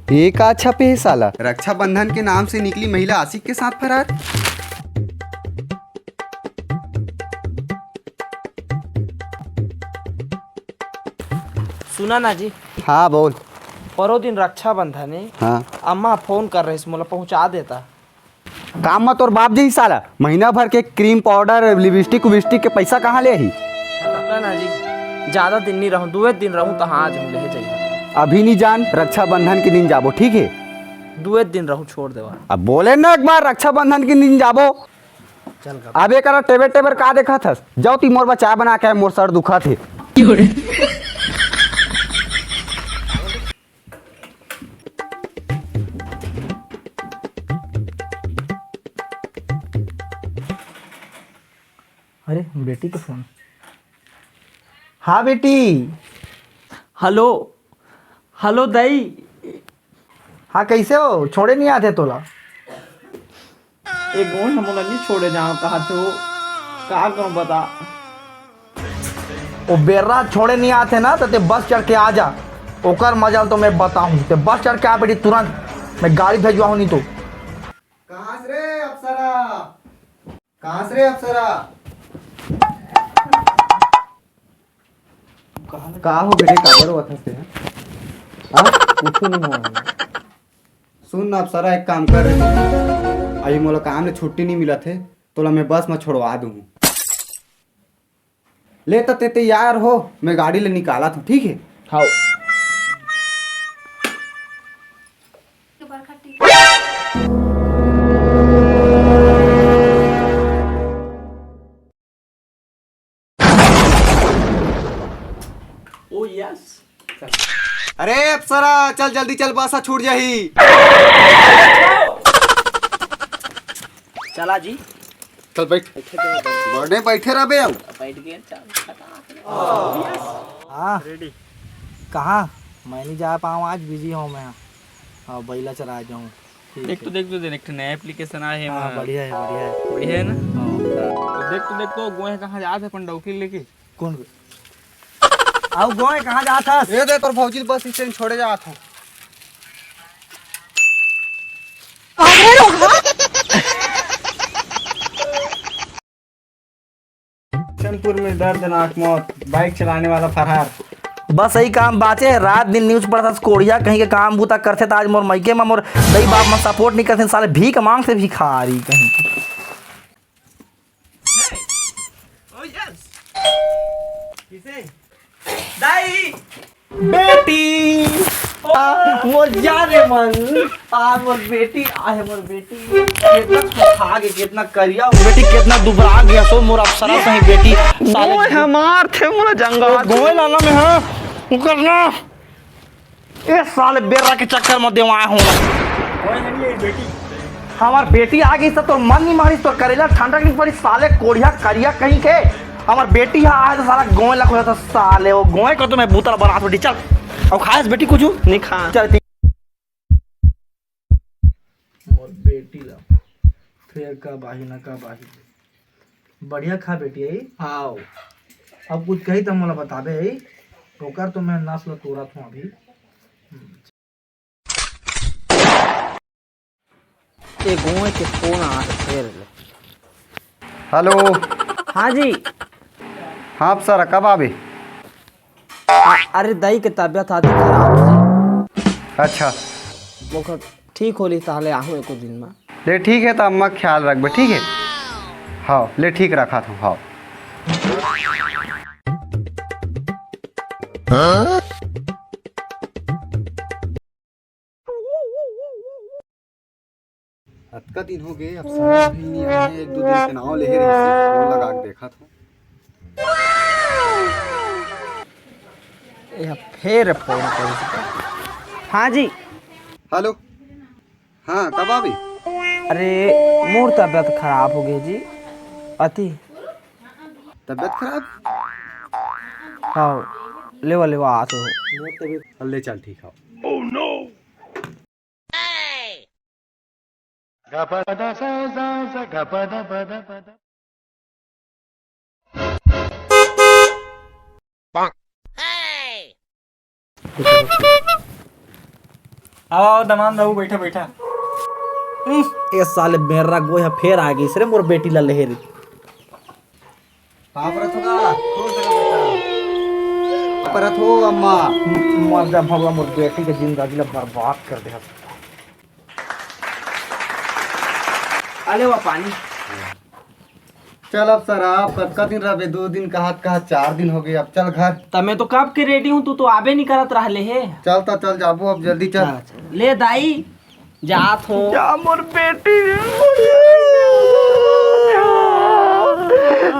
ये का अच्छा पे है साला। रक्षाबंधन के नाम से निकली महिला आशिक के साथ फरार। सुना ना जी, हाँ बोल। परो दिन रक्षाबंधन है। हाँ अम्मा फोन कर रही मोला पहुंचा देता। काम मत और बाप जी साला, महीना भर के क्रीम पाउडर लिपस्टिक विस्टिक के पैसा कहाँ ले ही। सुना ना जी, ज्यादा दिन नहीं रहूं, 2 दिन रहूं तो हाँ आज हम ले जाइए। अभी नहीं जान, रक्षाबंधन के दिन जाबो ठीक है। 2 दिन रहूं छोड़ देवा। अब बोले ना एक बार रक्षाबंधन के दिन जाबो। चल अब एक टेबर टेबर का देखा था, जाओ ती मोर चाय बना के मोर सर दुखा थे। अरे बेटी का फोन। हाँ बेटी। हेलो हेलो दाई। हाँ कैसे हो, छोड़े नहीं आते तोला। एक गोन हम नहीं छोड़े जाओ, कहा थे वो कहा करूं बता। वो बेर्रा छोड़े नहीं आते ना तो ते बस चढ़ के आ जा, ओकर मजा तो मैं बताऊं। ते बस चढ़ के आ बेटी तुरंत, मैं गाड़ी भेजवा हूं नहीं तो। कहाँ से रे अप्सरा, कहाँ से रे अप्सरा। कहाँ हो बेटे, काबर हुआ था से कुछ नहीं हुआ। सुन ना अप्सरा, एक काम कर, अभी मोला काम में छुट्टी नहीं मिला थे, तोला मैं बस में छोड़वा दूँ। ले तो ते तैयार हो, मैं गाड़ी ले निकाला था ठीक है। हाँ ओ यस। अरे अप्सरा चल जल्दी चल, बसा छूट जाही। चला जी, चल बैठ, बर्थडे बैठे रह बे। बैठ गए। हाँ कहाँ, मैं नहीं जा पाऊँ आज, बिजी हूँ मैं। हाँ बैला चला जाऊँ। देख तो एक नया एप्लीकेशन आया है। हाँ बढ़िया है बढ़िया है। बढ़िया है ना। हाँ। तो देख तो गोहे कहाँ जाते हैं पंडौकी लेके। कौन आओ गोए कहाँ जाता। ये दे तोर भौजी बस स्टैंड छोड़े जा था। जौनपुर में दर्दनाक मौत, बाइक चलाने वाला फरार। बस यही काम बाचे, रात दिन न्यूज पढ़ता कोड़िया कहीं के काम बूता करते। आज मोर मायके में मोर दई बाप में सपोर्ट नहीं करते, साले भीख मांग से भिखारी कहीं के। बेटी मोर जाने मन, आ मोर बेटी, आहे मोर बेटी कितना खा के कितना करिया बेटी, कितना दुबरा गया सो मोर अप्सरा सही बेटी। साले हमार थे मोला जंगल गोए लाला में हां वो करना। ए साले बेरा के चक्कर में देवा हूं। कोई नहीं है बेटी, हमार बेटी आ गई तो मन नहीं मारी तो करेला ठंडा की पड़ी। साले कोढ़िया करिया कहीं के हमार बेटी आज साला गोए लख होता। साले वो गोए को तो मैं बूतल बना बेटी। चल अब खाएस बेटी कुछ नहीं खा। चल मोर बेटी ला फिर का बाही ना का बाही बढ़िया खा बेटी है। आओ अब कुछ कही तो मोला बताबे है, ओकर तो मैं नस्ल तोड़त हूं अभी। एक गोए के फोन आ फिर। हेलो। हाँ जी। हाँ अप्सरा कब आवे। अरे दाई के तबियत आती खराब है। अच्छा वो ठीक होली ताले आहू एको दिन में। ले ठीक है, तो अम्मा का ख्याल रखबे ठीक है। हाँ ले ठीक रखा था। हाँ अतका दिन हो गए, अब समझ भी नहीं आए हैं। 1-2 दिन के नाव ले रही थी, फोन लगा के देखा था। यह फिर फोन कर। हाँ जी। हेलो। हाँ कब आवे। अरे मोर तबियत खराब हो गई जी अति। तबियत खराब। हाँ लेवा लेवा आ तो ले चल ठीक है। आओ दमान बाबू बैठा बैठा। ए साले मेरा गोया फिर आ गई सरे मोर बेटी ला लहेरी। कहाँ पर होगा परत हो अम्मा। मर जा भगवा मोर बेटी के जिंदगी ला बर्बाद कर दे। अले वो पानी चल अब सर आप कतका दिन रहे 2 दिन कहा 4 दिन हो गए। अब चल घर। तमे तो कब के रेडी हूँ, तू तो आबे नहीं करत रहले हे। चल तो चल जाबो अब जल्दी चल। ले दाई जात हो। क्या मोर बेटी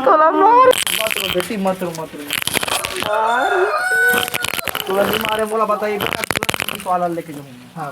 तोला मार मत रो बेटी मत रो मत रो। तोला नहीं मारे मोला बताइए तो लेके जाऊंगा। हाँ